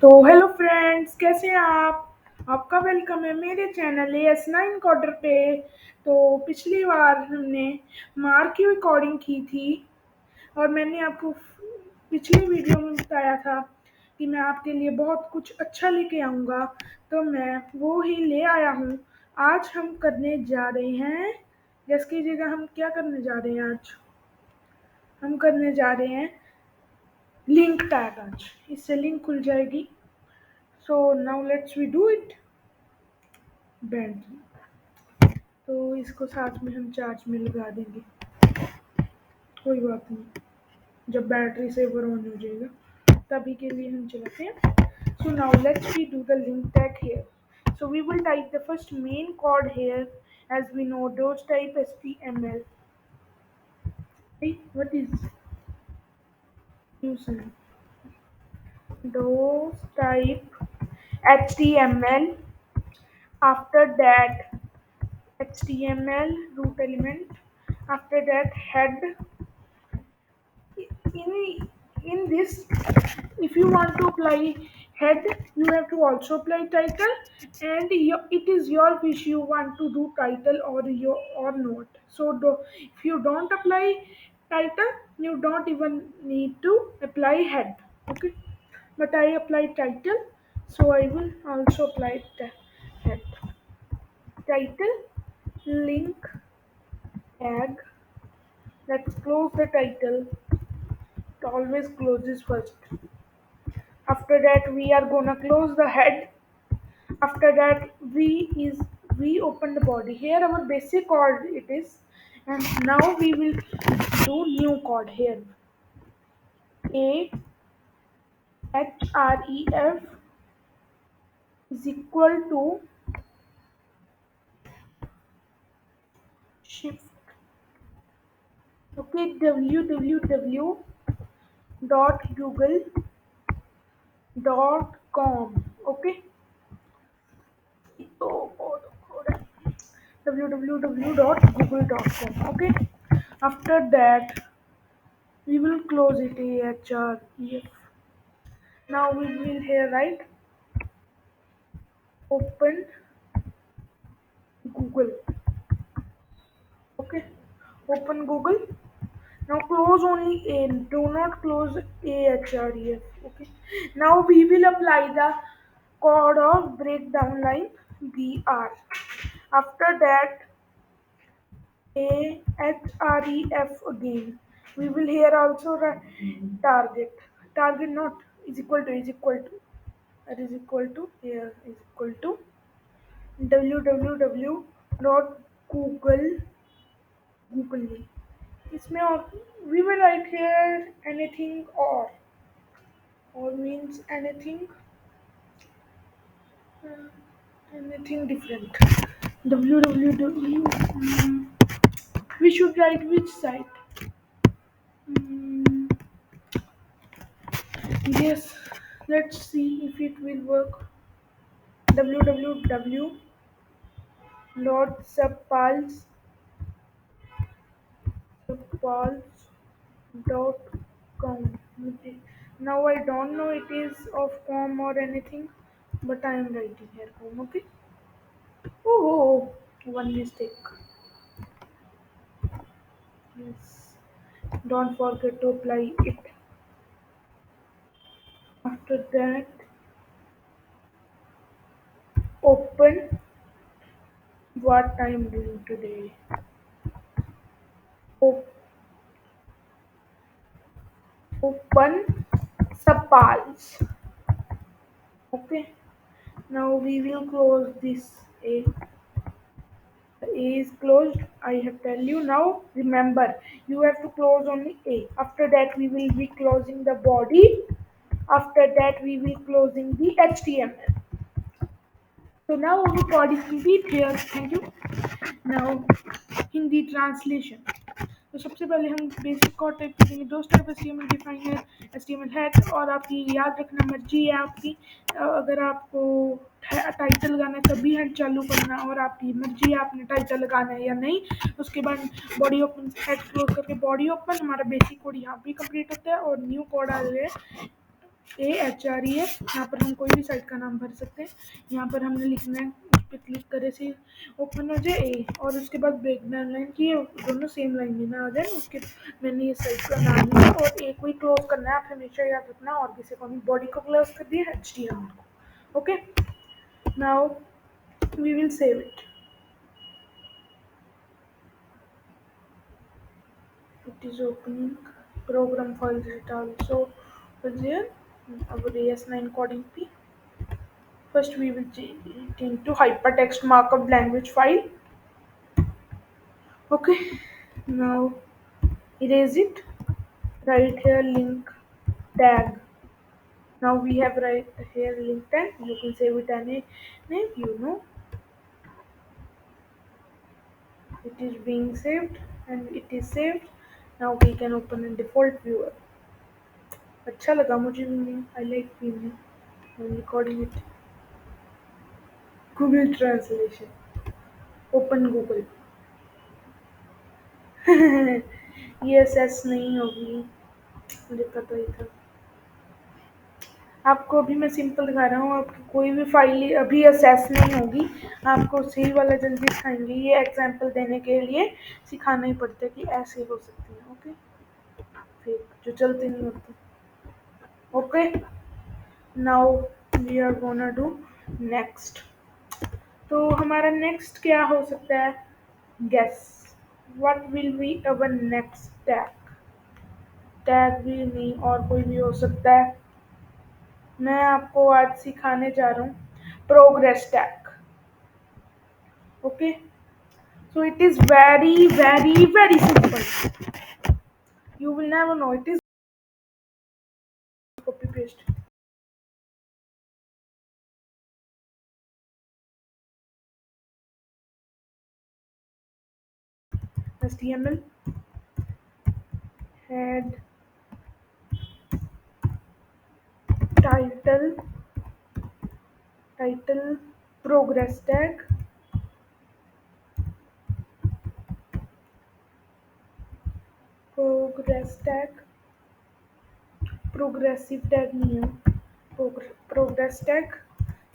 तो hello friends, कैसे हैं आप। आपका वेलकम है मेरे चैनल AS9 कॉर्डर पे। तो पिछली बार हमने मार की रिकॉर्डिंग की थी और मैंने आपको पिछली वीडियो में बताया था कि मैं आपके लिए बहुत कुछ अच्छा लेके आऊँगा। तो मैं वो ही ले आया हूँ। आज हम करने जा रहे हैं, गेस कीजिएगा हम क्या करने जा रहे हैं आज। हम करने जा रहे हैं लिंक टैग। आज इससे लिंक खुल जाएगी। So now let's we do it. Battery, तो इसको साथ में हम चार्ज में लगा देंगे। कोई बात नहीं, जब बैटरी सेवर ऑन हो जाएगा तभी के लिए हम चलाते हैं। So now let's we do the link tag here. So we will type the first main code here. As we know, those type HTML. Hey, what is using those type HTML. After that, HTML root element. After that, head. In this, if you want to apply head, you have to also apply title, and it is your wish you want to do title or not. So if you don't apply title, you don't even need to apply head. Okay, but I apply title, so I will also apply head. Title, link tag. Let's close the title. It always closes first. After that we are gonna close the head. After that we open the body. Here our basic chord it is, and now we will do new chord here. AHREF is equal to shift. Okay, www.google.com. Okay, so www.google.com. Okay, after that we will close it. AHREF. Now we will here write open Google. Okay, open Google. Now close only A. Do not close AHREF. Okay. Now we will apply the code of breakdown line BR. After that AHREF again. We will here also write target. Target not is equal to that is equal to here is equal to www.google google इसमें और we will write here anything or means uh, anything different. www we should write which site. mm, yes, let's see if it will work. www.suppals.com. Okay. Now I don't know it is of com or anything, but I am writing here com. Okay. Oh, one mistake. Yes. Don't forget to apply it. After that, open what I am doing today. O- Open Sapals. Okay. Now we will close this A. The A is closed. I have tell you now. Remember, you have to close only A. After that, we will be closing the body. After that, we will closing the HTML. So now our code is complete here. Thank you. Now Hindi translation. तो सबसे पहले हम basic code type करेंगे। दो step HTML definer, HTML head, और आपकी याद रखना मर्जी है आपकी। अगर आपको टाइटल लगाना है तभी हेड चालू करना, और आपकी मर्जी है आपने टाइटल लगाना है या नहीं। उसके बाद बॉडी ओपन, हेड क्लोज करके बॉडी ओपन। हमारा बेसिक कोड यहाँ पे कंप्लीट होता है और न्यू कोड आ रहा है AHREF। यहाँ पर हम कोई भी साइट का नाम भर सकते हैं। यहाँ पर हमने लिखना है, उस पर क्लिक करे से ओपन हो जाए ए, और उसके बाद ब्रेकडाउन लाइन की ये दोनों सेम लाइन में ना आ जाए। उसके मैंने ये साइट का नाम लिया और ए को ही क्लोज करना है। आप हमेशा याद रखना, और किसी को नहीं। बॉडी को क्लोज कर दिया, HTML को। Okay, now we will save it. It is opening. Program files it also was there. Our AS9 coding P. First we will change it into hypertext markup language file. Okay. Now erase it. Right here link tag. Now we have right here link tag. You can save it any name. It is being saved and it is saved. Now we can open in default viewer. अच्छा लगा मुझे भी, I like feeling recording it. Google translation, open Google. ये S नहीं होगी, मुझे पता ही था। आपको अभी मैं सिंपल दिखा रहा हूँ, आपकी कोई भी फाइल अभी असेस नहीं होगी। आपको सही वाला जल्दी सिखाएंगे, ये एग्जांपल देने के लिए सिखाना ही पड़ता है कि ऐसे हो सकती है। ओके, फिर जो चलते नहीं होते। Okay, now we are gonna do next. तो हमारा नेक्स्ट क्या हो सकता है? Guess what will be our next tag? Tag भी नहीं, और कोई भी हो सकता है। मैं आपको आज सिखाने जा रहा हूँ progress tag. Okay, so it is very very very simple. You will never know it is copy paste. HTML head title title progress tag progress tag progressive tag नहीं है, progress tag।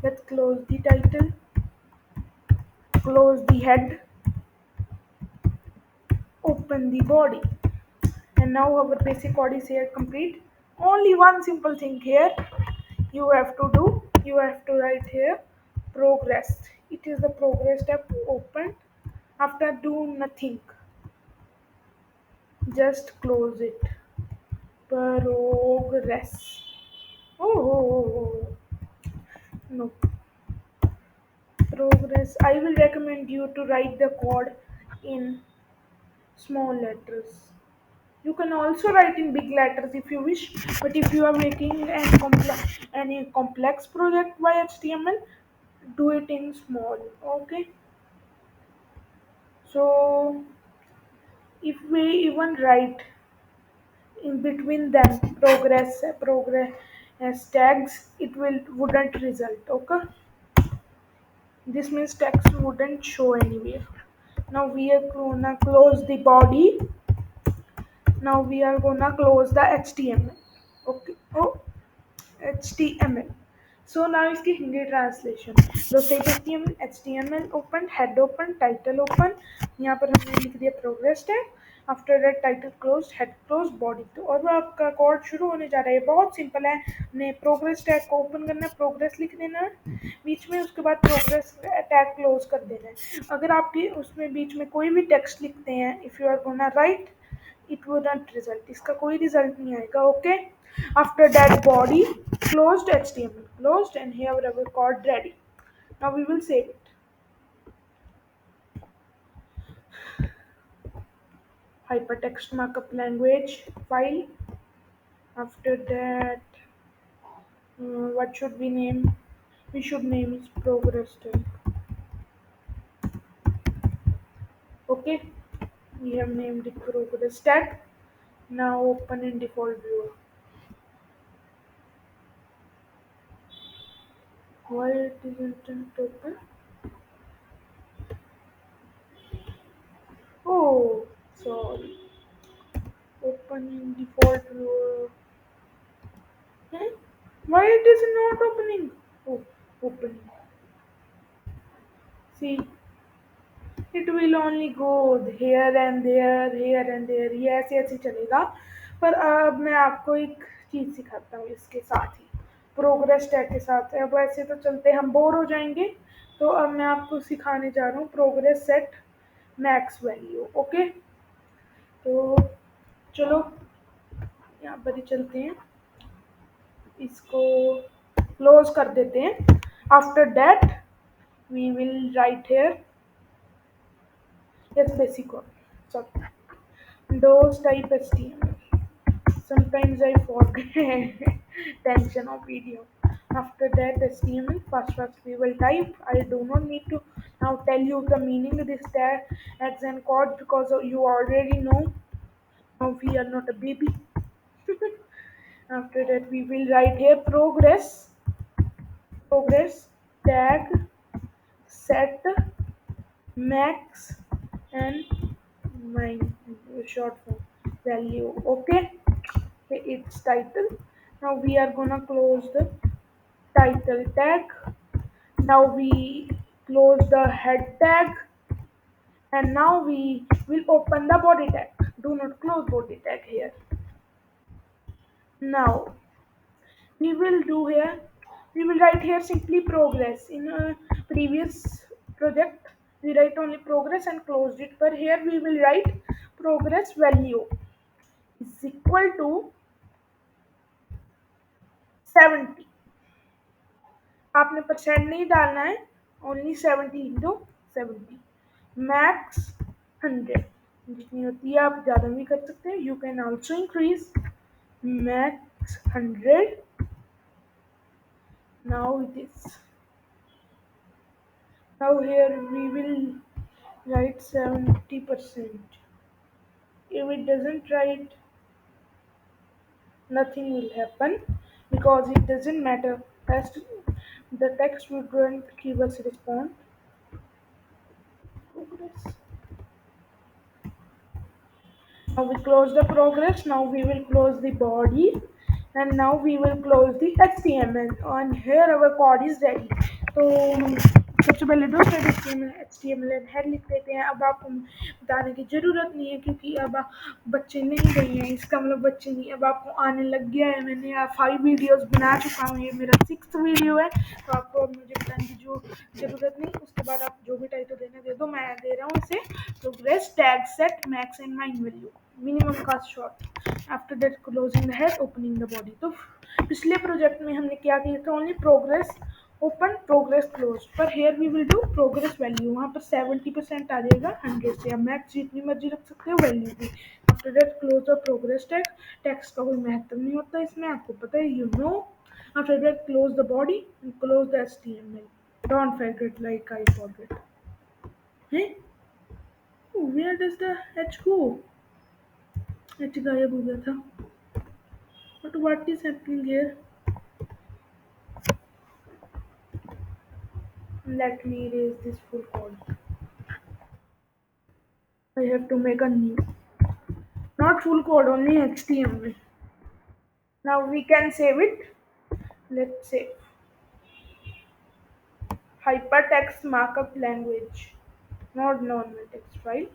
Let's close the title, close the head, open the body, and now our basic code is here complete. Only one simple thing here you have to do. You have to write here progress. It is the progress tab. Open. After do nothing, just close it. Progress. Oh, no. Progress. I will recommend you to write the code in small letters. You can also write in big letters if you wish, but if you are making any complex project by HTML, do it in small. Okay. So if we even write in between them progress tags, it wouldn't result. Okay. This means text wouldn't show anywhere. Now we are gonna close the body. Now we are gonna close the HTML. Okay. Oh, HTML. So now इसकी Hindi translation. Rotate HTML open, head open, title open. यहाँ पर हमने लिख दिया progress tag. After that title close, head close, body. तो और वो आपका कोड शुरू होने जा रहा है। बहुत सिंपल है। हमने प्रोग्रेस टैग को ओपन करना है, प्रोग्रेस लिख देना है बीच में, उसके बाद प्रोग्रेस टैग क्लोज कर देना है। अगर आप उसमें बीच में कोई भी टेक्स्ट लिखते हैं, if you are gonna write, it wouldn't result, इसका कोई रिजल्ट नहीं आएगा। Okay, after that body closed, HTML closed, and here our code ready. Now we will save it. Hypertext markup language file. After that, what should we name? We should name is progress tag. Okay, we have named it progress tag. Now open in default viewer. Why it isn't open? Oh, sorry. Open in default viewer. Hmm? Why it is not opening? Oh, opening. See, it will only go here and there, ये ऐसे ऐसे चलेगा। पर अब मैं आपको एक चीज़ सिखाता हूँ इसके साथ ही, प्रोग्रेस टैग के साथ। अब ऐसे तो चलते हम बोर हो जाएंगे, तो अब मैं आपको सिखाने जा रहा हूँ progress set max value. Okay, तो चलो यहाँ पर ही चलते हैं, इसको क्लोज कर देते हैं। After that we will write here, yes basic one, sorry, those type HTML. Sometimes I forget tension of video. After that HTML, first we will type. I do not need to now tell you the meaning of this tags and code because you already know. Now we are not a baby. After that we will write here progress tag set max and my short form value. Okay, its title. Now we are gonna close the title tag. Now we close the head tag, and now we will open the body tag. Do not close body tag here. Now we will do here, we will write here simply progress. In a previous project we write only progress and closed it, but here we will write progress value is equal to 70। आपने percent नहीं डालना है, only 70 लिख दो। 70 max 100, जितनी होती है आप ज़्यादा भी कर सकते हैं, you can also increase max 100। now it is now here we will write 70%. If it doesn't write, nothing will happen because it doesn't matter. As the text wouldn't give us response. Progress. Now we close the progress. Now we will close the body, and now we will close the HTML. And here our code is ready. तो हम सबसे पहले दो side HTML and head लिख देते हैं। अब आपको बताने की ज़रूरत नहीं है क्योंकि अब बच्चे नहीं गए हैं, इसका मतलब बच्चे नहीं, अब आपको आने लग गया है। मैंने 5 वीडियोस बना चुका हूँ, ये मेरा 6th वीडियो है, तो आपको अब मुझे बताने की जो ज़रूरत नहीं। उसके बाद आप जो भी टाइटल देना दे दो, मैं दे रहा हूँ इसे progress tag set max and min value minimum का short. After that closing the head opening the body. तो पिछले प्रोजेक्ट में हमने क्या किया था, only progress open progress close, पर here we will do progress value. वहाँ पर 70% आ जाएगा 100 से, अब मैक्स जितनी मर्जी रख सकते हो वैल्यू भी। After that close the progress tag, tax का कोई महत्व नहीं होता इसमें, आपको पता है, you know. After that close the body and close the HTML। Don't forget like I forget. Hey, where does the H go? H गायब हो गया था। But what is happening here? Let me erase this full code. I have to make a new, not full code, only HTML. Now we can save it. Let's say hypertext markup language, not normal text file.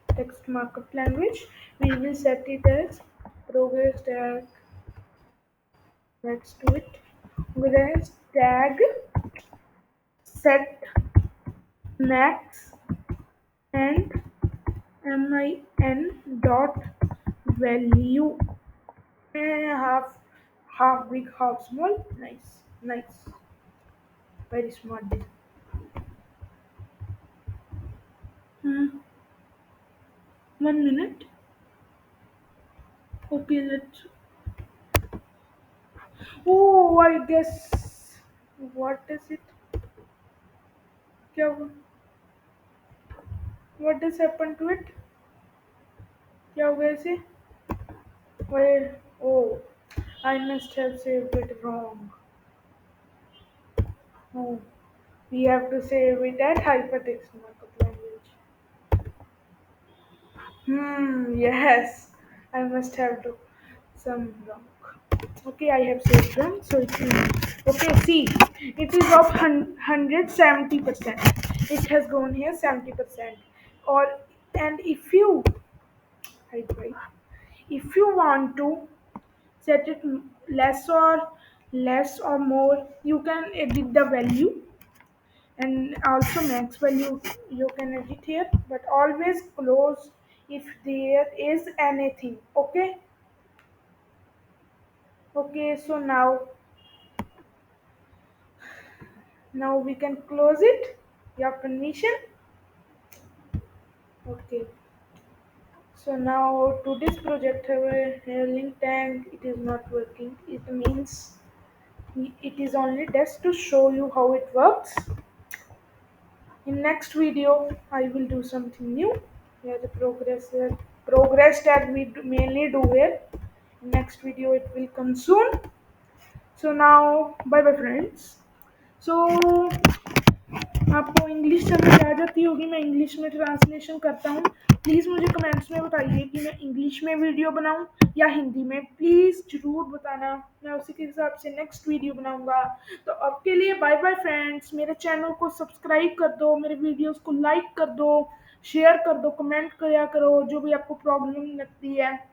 Text markup language. We will set it as progress tag. Let's do it. Progress tag set max and min dot value. Half big, half small. Nice, very smart. Hmm. 1 minute. Okay, let's. Oh, I guess. What is it? क्या What has happened to it? क्या हो गया इसे? Where? Oh, I must have saved it wrong. Oh, we have to save it at hypertext markup language. Yes, I must have to some wrong. Okay, I have saved them. So it is okay. See, it is of 170%. It has gone here 70%. Or and right, if you want to set it less or more, you can edit the value, and also max value you can edit here. But always close if there is anything. Okay. Okay. So now we can close it. Your permission. Okay. So now to this project, our link tank it is not working. It means it is only just to show you how it works. In next video, I will do something new. Yeah, the progress that we mainly do here. In next video, it will come soon. So now, bye bye friends. So आपको English समझ आ जाती होगी, मैं English में translation करता हूँ। Please मुझे comments में बताइए कि मैं इंग्लिश में वीडियो बनाऊँ या हिंदी में, प्लीज़ ज़रूर बताना। मैं उसी के हिसाब से नेक्स्ट वीडियो बनाऊँगा। तो अब के लिए बाय बाय फ्रेंड्स। मेरे चैनल को सब्सक्राइब कर दो, मेरे वीडियोज़ को लाइक कर दो, शेयर कर दो, कमेंट किया करो जो भी आपको प्रॉब्लम लगती है।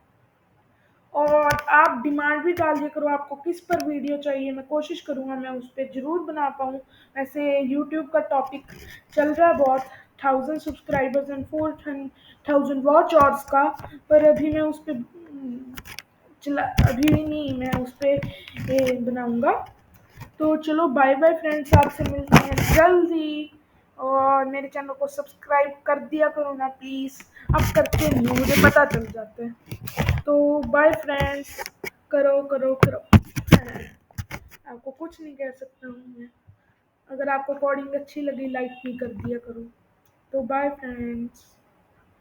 और आप डिमांड भी डाल दिया करो, आपको किस पर वीडियो चाहिए, मैं कोशिश करूँगा मैं उस पर ज़रूर बना पाऊँ। वैसे यूट्यूब का टॉपिक चल रहा है बहुत, 1000 सब्सक्राइबर्स एंड 4000 वॉच आवर्स का, पर अभी मैं उस पर चला अभी नहीं, मैं उस पर बनाऊँगा। तो चलो बाय बाय फ्रेंड्स, आपसे मिलते हैं जल्दी। और मेरे चैनल को सब्सक्राइब कर दिया करो ना प्लीज़, अब करके नहीं मुझे पता चल जाता है। तो बाय फ्रेंड्स, करो करो करो। आपको कुछ नहीं कह सकता हूँ मैं। अगर आपको कोडिंग अच्छी लगी लाइक भी कर दिया करो। तो बाय फ्रेंड्स।